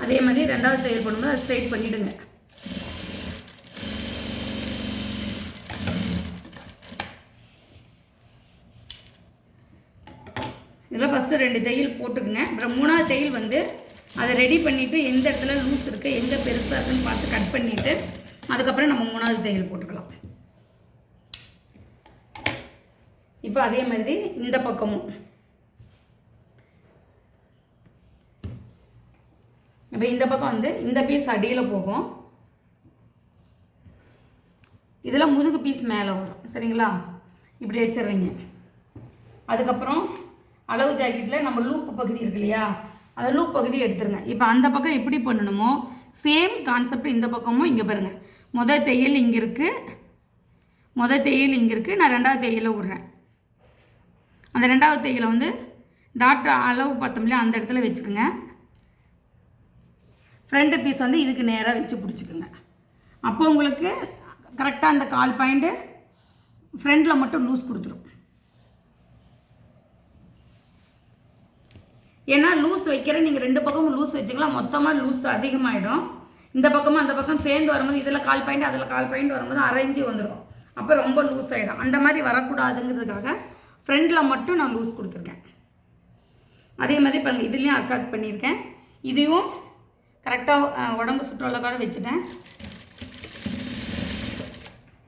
அதே மாதிரி ரெண்டாவது தையல் போடும்போது அதை ஸ்ட்ரைட் பண்ணிவிடுங்க. இதில் ஃபஸ்ட்டு 2 தையல் போட்டுக்குங்க. அப்புறம் 3ஆவது தையல் வந்து அதை ரெடி பண்ணிவிட்டு எந்த இடத்துல லூஸ் இருக்குது, எங்கே பெருசாக இருக்குன்னு பார்த்து கட் பண்ணிவிட்டு அதுக்கப்புறம் நம்ம 3ஆவது தையல் போட்டுக்கலாம். இப்போ அதே மாதிரி இந்த பக்கமும் இப்போ இந்த பக்கம் வந்து இந்த பீஸ் அடியில் போகும், இதில் முதுகு பீஸ் மேலே வரும். சரிங்களா? இப்படி வச்சிடுறீங்க. அதுக்கப்புறம் அளவு ஜாக்கெட்டில் நம்ம லூப் பகுதி இருக்கு இல்லையா, அந்த லூப் பகுதி எடுத்துருங்க. இப்போ அந்த பக்கம் எப்படி பண்ணணுமோ சேம் கான்செப்ட் இந்த பக்கமும். இங்கே பாருங்கள், முதல் தையல் இங்கே இருக்குது, நான் ரெண்டாவது தையலை விட்றேன். அந்த ரெண்டாவது தையலை வந்து டாட் அளவு பார்த்தோம் இல்லையா, அந்த இடத்துல வச்சுக்கோங்க. ஃப்ரண்ட் பீஸ் வந்து இதுக்கு நேராக வச்சு பிடிச்சிக்கோங்க. அப்போ உங்களுக்கு கரெக்டாக அந்த 1/4 பாயிண்ட்டு ஃப்ரண்டில் மட்டும் லூஸ் கொடுத்துரும். ஏன்னா லூஸ் வைக்கிற நீங்கள் 2 பக்கமும் லூஸ் வச்சுக்கலாம், மொத்தமாக லூஸ் அதிகமாகிடும். இந்த பக்கமும் அந்த பக்கம் சேர்ந்து வரும்போது இதில் 1/4 பாயிண்ட் அதில் 1/4 பாயிண்ட் வரும்போது அரைஞ்சி வந்துடும். அப்போ ரொம்ப லூஸ் ஆகிடும். அந்த மாதிரி வரக்கூடாதுங்கிறதுக்காக ஃப்ரண்டில் மட்டும் நான் லூஸ் கொடுத்துருக்கேன். அதே மாதிரி பாருங்கள், இதுலேயும் அர்க்காட் பண்ணியிருக்கேன். இதையும் கரெக்டாக உடம்பு சுற்றளவுக்காக வச்சுட்டேன்.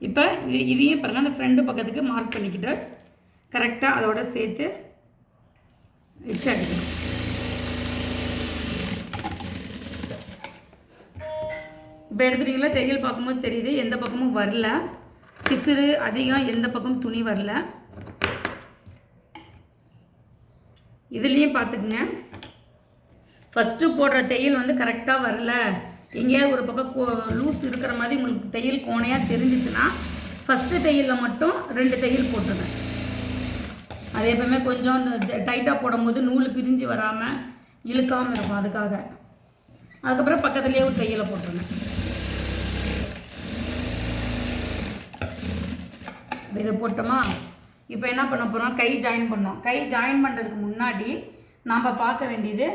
இப்போ இதையும் பாருங்கள், அந்த ஃப்ரண்ட் பக்கத்துக்கு மார்க் பண்ணிக்கிட்டு கரெக்டாக அதோட சேர்த்து வச்சு அடிக்கணும். இப்போ எடுத்துட்டீங்களா, தையல் பார்க்கும்போது தெரியுது எந்த பக்கமும் வரல, பிசுறு அதிகம், எந்த பக்கமும் துணி வரல. இதுலேயும் பார்த்துக்குங்க, ஃபஸ்ட்டு போடுற தையல் வந்து கரெக்டாக வரல, எங்கேயாவது ஒரு பக்கம் லூஸ் இருக்கிற மாதிரி உங்களுக்கு தையல் கோணையாக தெரிஞ்சிச்சுன்னா ஃபஸ்ட்டு தையலில் மட்டும் 2 தையல் போட்டுருங்க. அது எப்பவுமே கொஞ்சம் டைட்டாக போடும்போது நூல் பிரிஞ்சு வராமல் இழுக்காமல் இருக்கும், அதுக்காக. அதுக்கப்புறம் பக்கத்துலேயே ஒரு தையலை போட்டுருங்க. இதை போட்டோமா, இப்போ என்ன பண்ண போகிறோம், கை ஜாயின் பண்ணோம். கை ஜாயின் பண்ணுறதுக்கு முன்னாடி நாம் பார்க்க வேண்டியது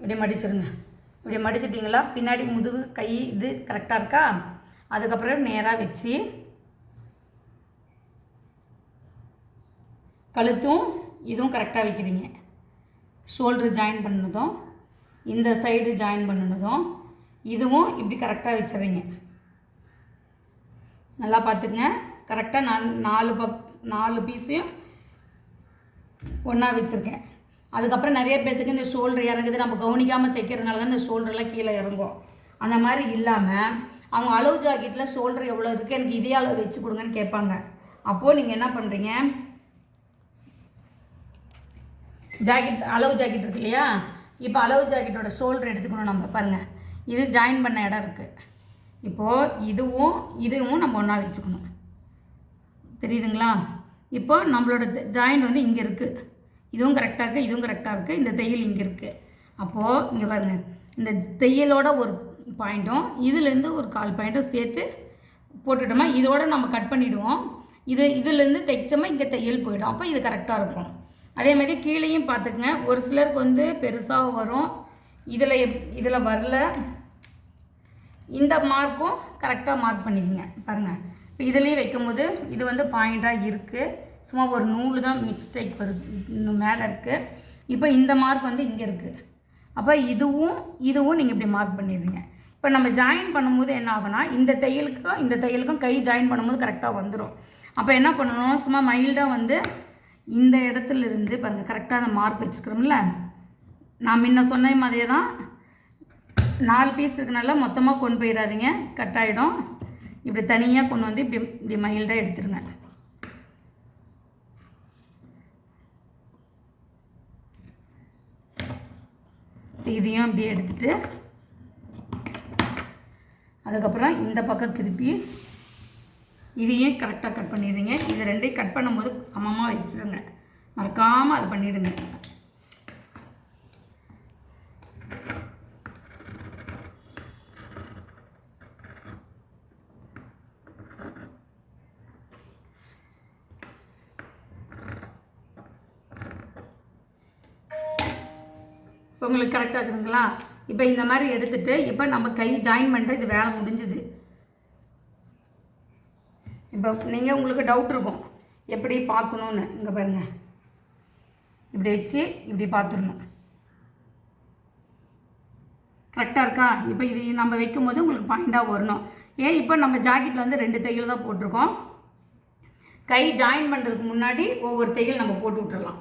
இப்படி மடிச்சிருங்க. இப்படி மடிச்சிட்டிங்களா, பின்னாடி முதுகு கை இது கரெக்டாக இருக்கா? அதுக்கப்புறம் நேராக வச்சு கழுத்தும் இதுவும் கரெக்டாக வைக்கிறீங்க. ஷோல்டர் ஜாயின் பண்ணினதும் இந்த சைடு ஜாயின் பண்ணினதும் இதுவும் இப்படி கரெக்டாக வச்சிடுறீங்க. நல்லா பார்த்துக்குங்க. கரெக்டாக நான் 4 பீஸையும் ஒன்றா வச்சுருக்கேன். அதுக்கப்புறம் நிறைய பேர்த்துக்கு இந்த ஷோல்டர் இறங்குது, நம்ம கவனிக்காமல் தைக்கிறதுனால தான் இந்த ஷோல்டர்லாம் கீழே இறங்கும். அந்த மாதிரி இல்லாமல் அவங்க அளவு ஜாக்கெட்டில் ஷோல்டர் எவ்வளோ இருக்குது, எனக்கு இதே அளவு வச்சு கொடுங்கன்னு கேட்பாங்க. அப்போது நீங்கள் என்ன பண்ணுறீங்க, ஜாக்கெட் அளவு ஜாக்கெட் இருக்கு இல்லையா, இப்போ அளவு ஜாக்கெட்டோட ஷோல்டர் எடுத்துக்கணும். நம்ம பாருங்கள், இது ஜாயின் பண்ண இடம் இருக்குது. இப்போது இதுவும் நம்ம ஒன்றா வச்சுக்கணும். தெரியுதுங்களா? இப்போ நம்மளோட ஜாயின் வந்து இங்கே இருக்குது, இதுவும் கரெக்டாக இருக்குது, இதுவும் கரெக்டாக இருக்குது, இந்த தையல் இங்கே இருக்குது. அப்போது இங்கே பாருங்கள், இந்த தையலோட ஒரு பாயிண்ட்டும் இதுலேருந்து ஒரு 1/4 பாயிண்ட்டும் சேர்த்து போட்டுட்டோமா, இதோட நம்ம கட் பண்ணிவிடுவோம். இதுலேருந்து தைச்சோமா இங்கே தையல் போயிடும். அப்போ இது கரெக்டாக இருக்கும். அதே மாதிரி கீழேயும் பார்த்துக்குங்க. ஒரு சிலருக்கு வந்து பெருசாக வரும், இதில் வரல. இந்த மார்க்கும் கரெக்டாக மார்க் பண்ணிக்கோங்க. பாருங்கள், இப்போ இதுலேயே வைக்கும்போது இது வந்து பாயிண்ட்டாக இருக்குது, சும்மா ஒரு நூல் தான் மிஸ்டேக் வருது, இன்னும் மேலே இருக்குது. இப்போ இந்த மார்க் வந்து இங்கே இருக்குது. அப்போ இதுவும் நீங்கள் இப்படி மார்க் பண்ணிடுறீங்க. இப்போ நம்ம ஜாயின் பண்ணும்போது என்ன ஆகுனா, இந்த தையலுக்கும் கை ஜாயின் பண்ணும்போது கரெக்டாக வந்துடும். அப்போ என்ன பண்ணணும், சும்மா மைல்டாக வந்து இந்த இடத்துல இருந்து பாருங்கள், கரெக்டாக அந்த மார்க் வச்சுக்கிறோம்ல, நான் முன்ன சொன்ன மாதிரியே தான் 4 பீஸ் இருக்கனால மொத்தமாக கொண்டு போயிடாதீங்க, கட் ஆகிடும். இப்படி தனியாக கொண்டு வந்து இப்படி மைல்டாக எடுத்துருங்க. இதையும் இப்படி எடுத்துட்டு அதுக்கப்புறம் இந்த பக்கம் திருப்பி இதையும் கரெக்டாக கட் பண்ணிடுறீங்க. இது ரெண்டையும் கட் பண்ணும்போது சமமாக வச்சுருங்க, மறக்காமல் அதை பண்ணிவிடுங்க. இப்போ உங்களுக்கு கரெக்டாக இருக்குதுங்களா? இப்போ இந்த மாதிரி எடுத்துகிட்டு இப்போ நம்ம கை ஜாயின் பண்ணுற இது வேலை முடிஞ்சுது. இப்போ உங்களுக்கு டவுட் இருக்கும் எப்படி பார்க்கணுன்னு. இங்கே பாருங்கள், இப்படி வச்சு இப்படி பார்த்துடணும். கரெக்டாக இருக்கா? இப்போ இது நம்ம வைக்கும்போது உங்களுக்கு பாயிண்டாக வரணும். இப்போ நம்ம ஜாக்கெட்டில் வந்து 2 தையல் தான் போட்டிருக்கோம். கை ஜாயின் பண்ணுறதுக்கு முன்னாடி ஒவ்வொரு தையல் நம்ம போட்டு விட்டுறலாம்.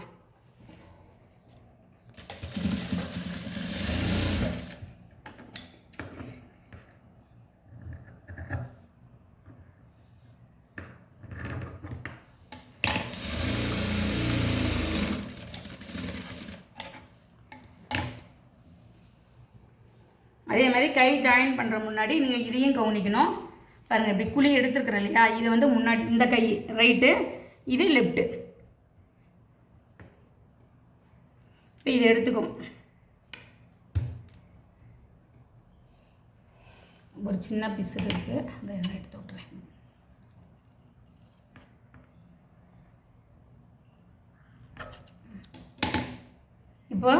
அதே மாதிரி கை ஜாயின் பண்ணுற முன்னாடி நீங்கள் இதையும் கவனிக்கணும். பாருங்கள், இப்படி குழி எடுத்துருக்குறோம் இல்லையா, இது வந்து முன்னாடி இந்த கை ரைட்டு, இது லெஃப்ட்டு. இப்போ இது எடுத்துக்கும். ஒரு சின்ன பீஸ் இருக்குது, அதை எடுத்து விட்றேன். இப்போ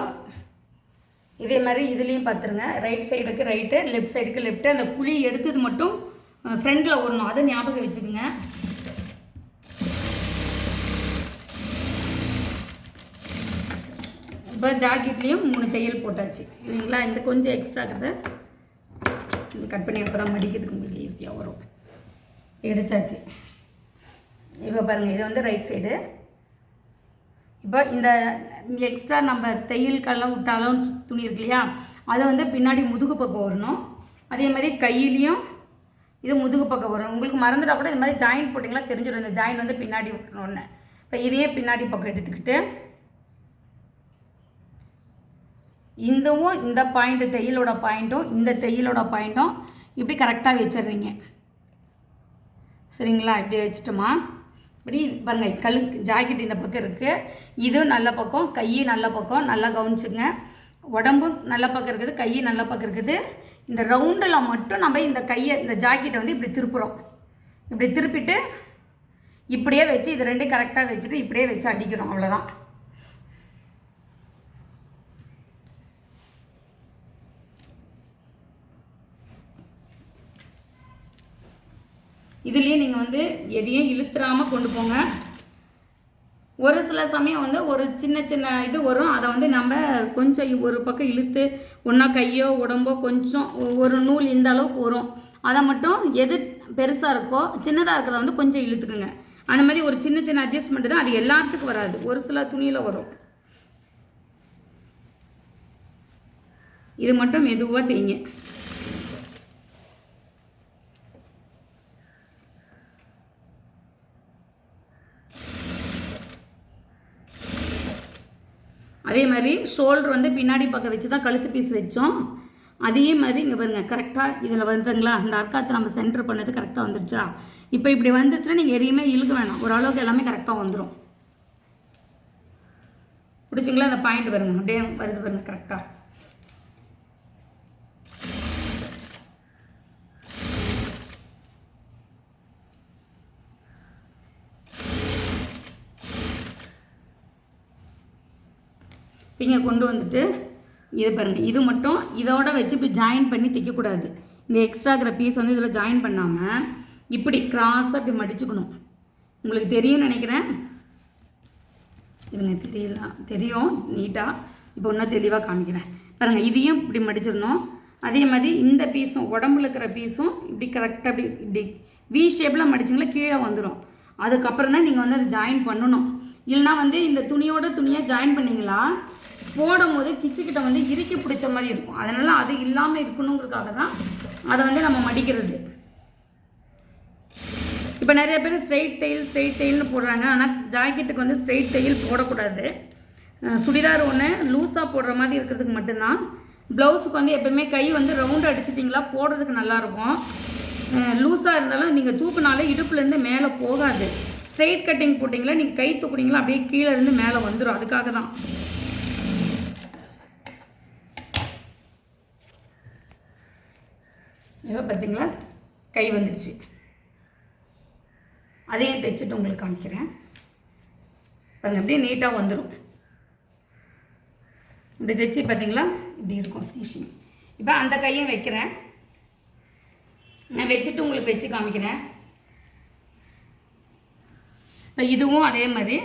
இதே மாதிரி இதுலேயும் பார்த்துருங்க, ரைட் சைடுக்கு ரைட்டு, லெஃப்ட் சைடுக்கு லெஃப்ட்டு. அந்த குழி எடுத்தது மட்டும் ஃப்ரண்டில் வரணும், அதை ஞாபகம் வச்சுக்கோங்க. இப்போ ஜாக்கெட்லேயும் 3 தையல் போட்டாச்சு இல்லைங்களா? இந்த கொஞ்சம் எக்ஸ்ட்ரா இருக்கிறத இது கட் பண்ணி அப்போ தான் மடிக்கிறதுக்கு உங்களுக்கு ஈஸியாக வரும். எடுத்தாச்சு. இப்போ பாருங்கள், இது வந்து ரைட் சைடு. இப்போ இந்த எக்ஸ்ட்ரா நம்ம தையல்கெல்லாம் விட்டாலும் துணி இருக்கு இல்லையா, அதை வந்து பின்னாடி முதுகு பக்கம் வரணும். அதே மாதிரி கையிலையும் இது முதுகு பக்கம் வரும். உங்களுக்கு மறந்துட்டா கூட இது மாதிரி ஜாயின் போட்டிங்களா தெரிஞ்சிடும், இந்த ஜாயின் வந்து பின்னாடி விட்டணும்னு. இப்போ இதையே பின்னாடி பக்கம் எடுத்துக்கிட்டு இந்த பாயிண்ட்டு தையலோட பாயிண்ட்டும் இந்த தையலோட பாயிண்ட்டும் இப்படி கரெக்டாக வச்சிடுறீங்க. சரிங்களா? இப்படி வச்சுட்டோமா, இப்படி பாருங்கள், ஜாக்கெட் இந்த பக்கம் இருக்குது, இதுவும் நல்ல பக்கம், கையும் நல்ல பக்கம். நல்லா கவனிச்சுங்க, உடம்பு நல்ல பக்கம் இருக்குது, கையும் நல்ல பக்கம் இருக்குது. இந்த ரவுண்டில் மட்டும் நம்ம இந்த ஜாக்கெட்டை வந்து இப்படி திருப்புறோம். இப்படி திருப்பிட்டு இப்படியே வச்சு இது ரெண்டையும் கரெக்டாக வச்சுட்டு இப்படியே வச்சு அடிக்கிறோம், அவ்வளோதான். இதுலேயே நீங்கள் வந்து எதையும் இழுத்துறாமல் கொண்டு போங்க. ஒரு சில சமயம் வந்து ஒரு சின்ன சின்ன இது வரும், அதை வந்து நம்ம கொஞ்சம் ஒரு பக்கம் இழுத்து ஒன்றா கையோ உடம்போ கொஞ்சம் ஒரு நூல் இந்த அளவுக்கு வரும், அதை மட்டும் எது பெருசாக இருக்கோ சின்னதாக இருக்கிறத வந்து கொஞ்சம் இழுத்துக்குங்க. அந்த மாதிரி ஒரு சின்ன சின்ன அட்ஜஸ்ட்மெண்ட்டு தான், அது எல்லாத்துக்கும் வராது, ஒரு சில துணியில் வரும். இது மட்டும் மெதுவாக தேய்ங்க. அதே மாதிரி ஷோல்டர் வந்து பின்னாடி பக்கம் வச்சு தான் கழுத்து பீஸ் வச்சோம். அதே மாதிரி இங்கே பாருங்கள் கரெக்டாக இதில் வருதுங்களா, இந்த அர்க்காத்தை நம்ம சென்டர் பண்ணது கரெக்டாக வந்துருச்சா. இப்போ இப்படி வந்துருச்சுன்னா நீங்கள் எதையுமே இழுக்க வேணாம், ஓரளவுக்கு எல்லாமே கரெக்டாக வந்துடும். பிடிச்சிங்களா, அந்த பாயிண்ட் பாருங்க அப்படியே வருது பாருங்க கரெக்டாக. இங்கே கொண்டு வந்துட்டு இது பாருங்கள், இது மட்டும் இதோட வச்சு இப்படி ஜாயின் பண்ணி தைக்கக்கூடாது. இந்த எக்ஸ்ட்ரா இருக்கிற பீஸ் வந்து இதில் ஜாயின் பண்ணாமல் இப்படி கிராஸாக இப்படி மடிச்சுக்கணும். உங்களுக்கு தெரியும்னு நினைக்கிறேன், இருங்க தெரியும் நீட்டாக. இப்போ இன்னும் தெளிவாக காமிக்கிறேன் பாருங்கள். இதையும் இப்படி மடிச்சிடணும். அதே மாதிரி இந்த பீஸும் உடம்புல இருக்கிற பீஸும் இப்படி கரெக்டாக இப்படி வி ஷேப்பில் மடிச்சிங்களா கீழே வந்துடும். அதுக்கப்புறம் தான் நீங்கள் வந்து அதை ஜாயின் பண்ணணும். இல்லைனா வந்து இந்த துணியோட துணியாக ஜாயின் பண்ணிங்களா போடும் போது கிச்சுக்கிட்ட வந்து இறுக்கி பிடிச்ச மாதிரி இருக்கும். அதனால் அது இல்லாமல் இருக்கணுங்கிறதுக்காக தான் அதை வந்து நம்ம மடிக்கிறது. இப்போ நிறைய பேர் ஸ்ட்ரெயிட் தையல்னு போடுறாங்க. ஆனால் ஜாக்கெட்டுக்கு வந்து ஸ்ட்ரெயிட் தையல் போடக்கூடாது. சுடிதார் ஒன்று லூஸாக போடுற மாதிரி இருக்கிறதுக்கு மட்டும்தான். ப்ளவுஸுக்கு வந்து எப்போயுமே கை வந்து ரவுண்டு அடிச்சிட்டிங்களா போடுறதுக்கு நல்லாயிருக்கும். லூஸாக இருந்தாலும் நீங்கள் தூக்குனாலே இடுப்புலேருந்து மேலே போகாது. ஸ்ட்ரெயிட் கட்டிங் போட்டிங்களா நீங்கள் கை தூக்குனீங்களா அப்படியே கீழே இருந்து மேலே வந்துடும். அதுக்காக தான். இப்போ பார்த்தீங்களா கை வந்துடுச்சு. அதையும் தைச்சிட்டு உங்களுக்கு காமிக்கிறேன் பாருங்கள். அப்படியே நீட்டாக வந்துடும். இப்படி தைச்சி பார்த்தீங்களா இப்படி இருக்கும் ஃபினிஷிங். இப்போ அந்த கையும் வைக்கிறேன், நான் வச்சுட்டு உங்களுக்கு வச்சு காமிக்கிறேன். இப்போ இதுவும் அதே மாதிரி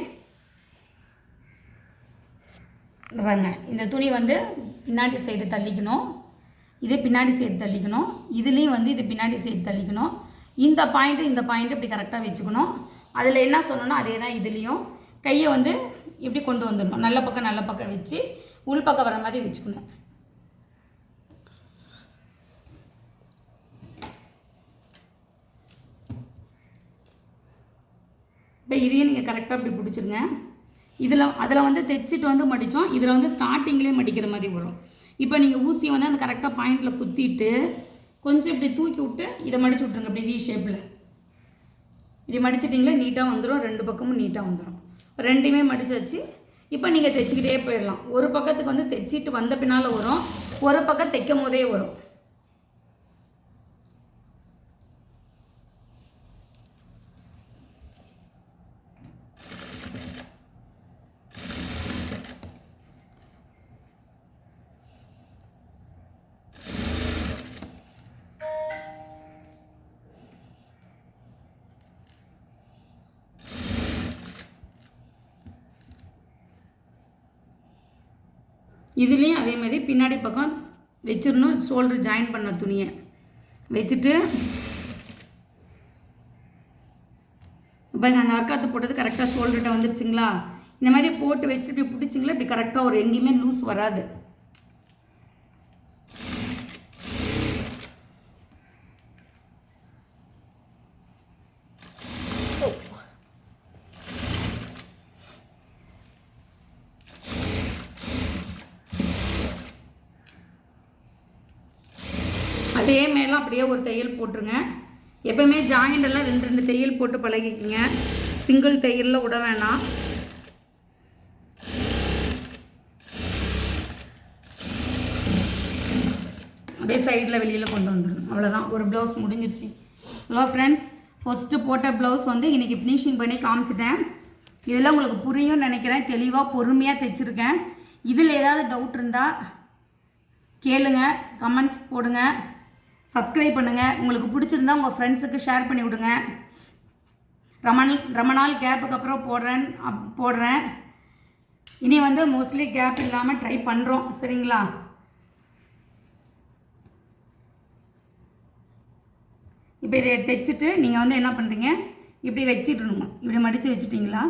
இந்த பாருங்க, இந்த துணி வந்து பின்னாடி சைடு தள்ளிக்கணும், இது பின்னாடி சைடு தள்ளிக்கணும், இதுலேயும் வந்து இது பின்னாடி சைடு தள்ளிக்கணும். இந்த பாயிண்ட்டு இப்படி கரெக்டாக வச்சுக்கணும். அதில் என்ன சொன்னோன்னா அதே தான் இதுலேயும் கையை வந்து இப்படி கொண்டு வந்துடணும். நல்ல பக்கம் வச்சு உள் பக்கம் வர மாதிரி வச்சுக்கணும். இப்போ இதையும் நீங்கள் கரெக்டாக இப்படி பிடிச்சிருங்க. அதில் வந்து தைச்சிட்டு வந்து மடித்தோம், இதில் வந்து ஸ்டார்டிங்லேயே மடிக்கிற மாதிரி வரும். இப்போ நீங்கள் ஊசியை வந்து அந்த கரெக்டாக பாயிண்டில் குத்திட்டு கொஞ்சம் இப்படி தூக்கி விட்டு இதை மடிச்சு விட்ருங்க. அப்படி வி ஷேப்பில் இப்படி மடிச்சிட்டிங்களா நீட்டாக வந்துடும். ரெண்டு பக்கமும் நீட்டாக வந்துடும். ரெண்டுமே மடித்து வச்சு இப்போ நீங்கள் தைச்சிக்கிட்டே போயிடலாம். ஒரு பக்கத்துக்கு வந்து தைச்சிட்டு வந்த பின்னால் வரும், ஒரு பக்கம் தைக்கும் போதே வரும். இதுலேயும் அதே மாதிரி பின்னாடி பக்கம் வச்சிடணும். ஷோல்டர் ஜாயின் பண்ண துணியை வச்சுட்டு இப்போ நாங்கள் அக்காத்து போட்டது கரெக்டாக ஷோல்டர்கிட்ட வந்துருச்சுங்களா. இந்த மாதிரி போட்டு வச்சுட்டு இப்படி பிடிச்சிங்களா இப்படி கரெக்டாக ஒரு எங்கேயுமே லூஸ் வராது. அதே மேலாம் அப்படியே ஒரு தையல் போட்டுருங்க. எப்பவுமே ஜாயிண்டெல்லாம் ரெண்டு தையல் போட்டு பழகிக்கிங்க. சிங்கிள் தையலில் விட வேணாம். அப்படியே சைடில் வெளியில் கொண்டு வந்துடணும். அவ்வளோதான், ஒரு ப்ளவுஸ் முடிஞ்சிருச்சு. ஹலோ ஃப்ரெண்ட்ஸ், ஃபஸ்ட்டு போட்ட ப்ளவுஸ் வந்து இன்றைக்கி ஃபினிஷிங் பண்ணி காமிச்சிட்டேன். இதெல்லாம் உங்களுக்கு புரியும்னு நினைக்கிறேன். தெளிவாக பொறுமையாக தைச்சிருக்கேன். இதில் ஏதாவது டவுட் இருந்தால் கேளுங்க, கமெண்ட்ஸ் போடுங்க. சப்ஸ்கிரைப் பண்ணுங்கள். உங்களுக்கு பிடிச்சிருந்தா உங்கள் ஃப்ரெண்ட்ஸுக்கு ஷேர் பண்ணி விடுங்க. ரொம்ப நாள் கேப்புக்கு அப்புறம் போடுறேன். இனி வந்து மோஸ்ட்லி கேப் இல்லாமல் ட்ரை பண்ணுறோம். சரிங்களா? இப்போ இதை தைச்சிட்டு நீங்கள் வந்து என்ன பண்ணுறீங்க, இப்படி வச்சிடணுங்க. இப்படி மடித்து வச்சுட்டிங்களா,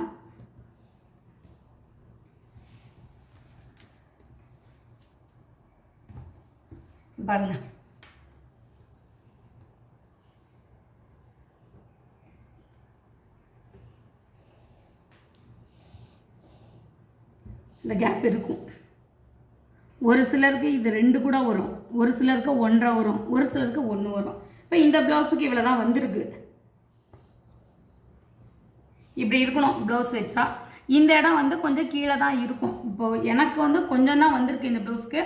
பாருங்கள். இந்த கேப் இருக்கும். ஒரு சிலருக்கு இது 2 கூட வரும், ஒரு சிலருக்கு 1.5 வரும், ஒரு சிலருக்கு 1 வரும். இப்போ இந்த ப்ளவுஸுக்கு இவ்வளோ தான் வந்திருக்கு. இப்படி இருக்கணும் ப்ளவுஸ் வச்சா. இந்த இடம் வந்து கொஞ்சம் கீழே தான் இருக்கும். இப்போது எனக்கு வந்து கொஞ்சம் தான் வந்திருக்கு இந்த ப்ளவுஸ்க்கு.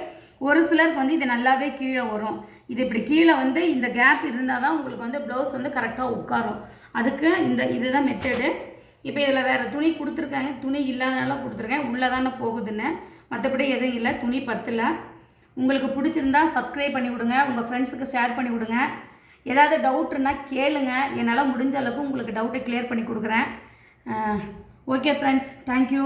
ஒரு சிலருக்கு வந்து இது நல்லாவே கீழே வரும். இது இப்படி கீழே வந்து இந்த கேப் இருந்தால் தான் உங்களுக்கு வந்து ப்ளவுஸ் வந்து கரெக்டாக உட்காரும். அதுக்கு இதுதான் மெத்தடு. இப்போ இதில் வேறு துணி கொடுத்துருக்காங்க, துணி இல்லாதனால கொடுத்துருக்கேன். உள்ளே தானே போகுதுன்னு, மற்றபடி எதுவும் இல்லை. துணி பத்தலை. உங்களுக்கு பிடிச்சிருந்தா சப்ஸ்கிரைப் பண்ணி விடுங்க, உங்கள் ஃப்ரெண்ட்ஸுக்கு ஷேர் பண்ணி விடுங்க. ஏதாவது டவுட்னா கேளுங்க, என்னால் முடிஞ்ச அளவுக்கு உங்களுக்கு டவுட்டை கிளியர் பண்ணி கொடுக்குறேன். Okay friends, thank you.